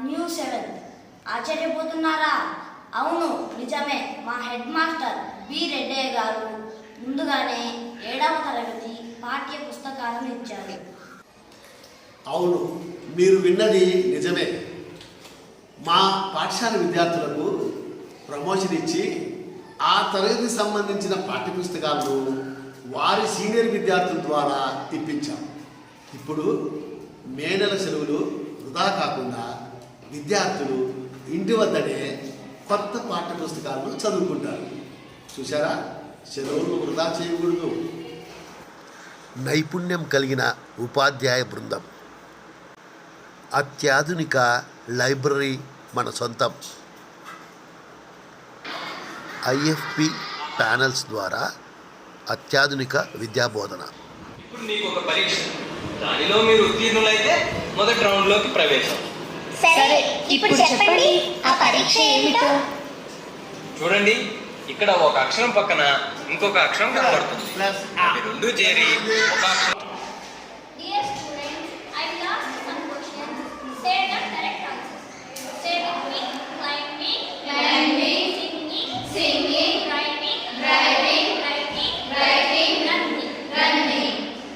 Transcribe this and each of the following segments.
New seventh. ఆశ్చర్యపోతున్నారా? అవును, నిజమే. మా హెడ్ మాస్టర్ బి రెడ్డయ్య గారు ముందుగానే 7వ తరగతి పాఠ్య పుస్తకాలను ఇచ్చారు. అవును, మీరు విన్నది నిజమే. మా పాఠశాల విద్యార్థులకు ప్రమోషన్ ఇచ్చి ఆ తరగతికి సంబంధించిన పాఠ్యపుస్తకాలను వారి సీనియర్ విద్యార్థుల ద్వారా ఇప్పించాం. ఇప్పుడు మే నెల సెలవులు వృధా కాకుండా విద్యార్థులు ఇంటి వద్దనే కొత్త పాఠ్యపుస్తకాలను చదువుకుంటారు. చూసారా, సెలవులు వృధా చేయకూడదు. నైపుణ్యం కలిగిన ఉపాధ్యాయ బృందం, అత్యాధునిక లైబ్రరీ మన సొంతం. ఐఎఫ్పి ప్యానల్స్ ద్వారా అత్యాధునిక విద్యాబోధన. ఇప్పుడు మీకు ఒక పరీక్ష, దానిలో మీరు ఉత్తీర్ణులైతే మొదటి రౌండ్లోకి ప్రవేశం. సరే, ఇప్పుడు చెప్పండి ఆ పరీక్ష ఏమిటో. చూడండి, ఇక్కడ ఒక అక్షరం పక్కన ఇంకొక అక్షరం కనబడుతుంది. అవి రెండు చేరి ఒక అక్షరం. Dear students, I will ask some questions. Say the correct answers. Say with me: climbing, singing, driving, running.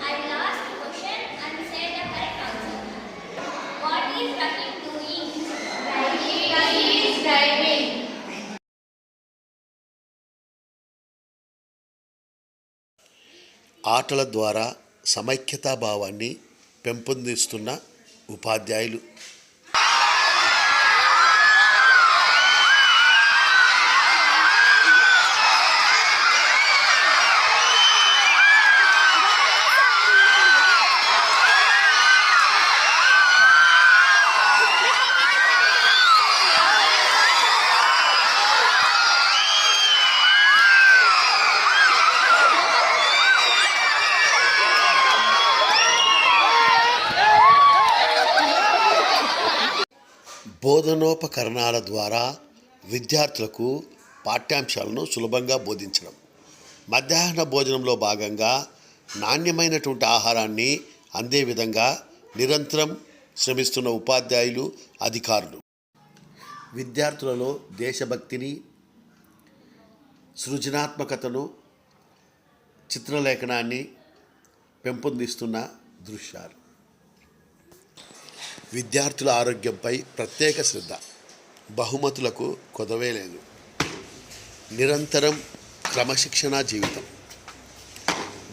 I will ask a question and say the correct answer. What is Rahim doing? Rahim is driving. ఆటల ద్వారా సమైక్యతా భావాన్ని పెంపొందిస్తున్న ఉపాధ్యాయులు. బోధనోపకరణాల ద్వారా విద్యార్థులకు పాఠ్యాంశాలను సులభంగా బోధించడం. మధ్యాహ్న భోజనంలో భాగంగా నాణ్యమైనటువంటి ఆహారాన్ని అందే విధంగా నిరంతరం శ్రమిస్తున్న ఉపాధ్యాయులు, అధికారులు. విద్యార్థులలో దేశభక్తిని, సృజనాత్మకతను, చిత్రలేఖనాన్ని పెంపొందిస్తున్న దృశ్యాలు. విద్యార్థుల ఆరోగ్యంపై ప్రత్యేక శ్రద్ధ. బహుమతులకు కొదవే లేదు. నిరంతరం క్రమశిక్షణా జీవితం,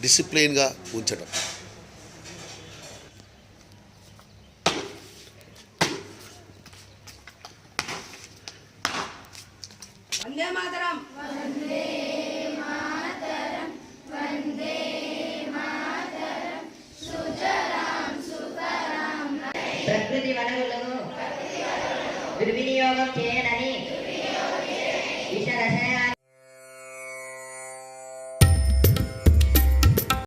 డిసిప్లిన్గా ఉంచడం. వందే మాతరం. ప్రకృతి వనరులను దుర్వినియోగం చేయనని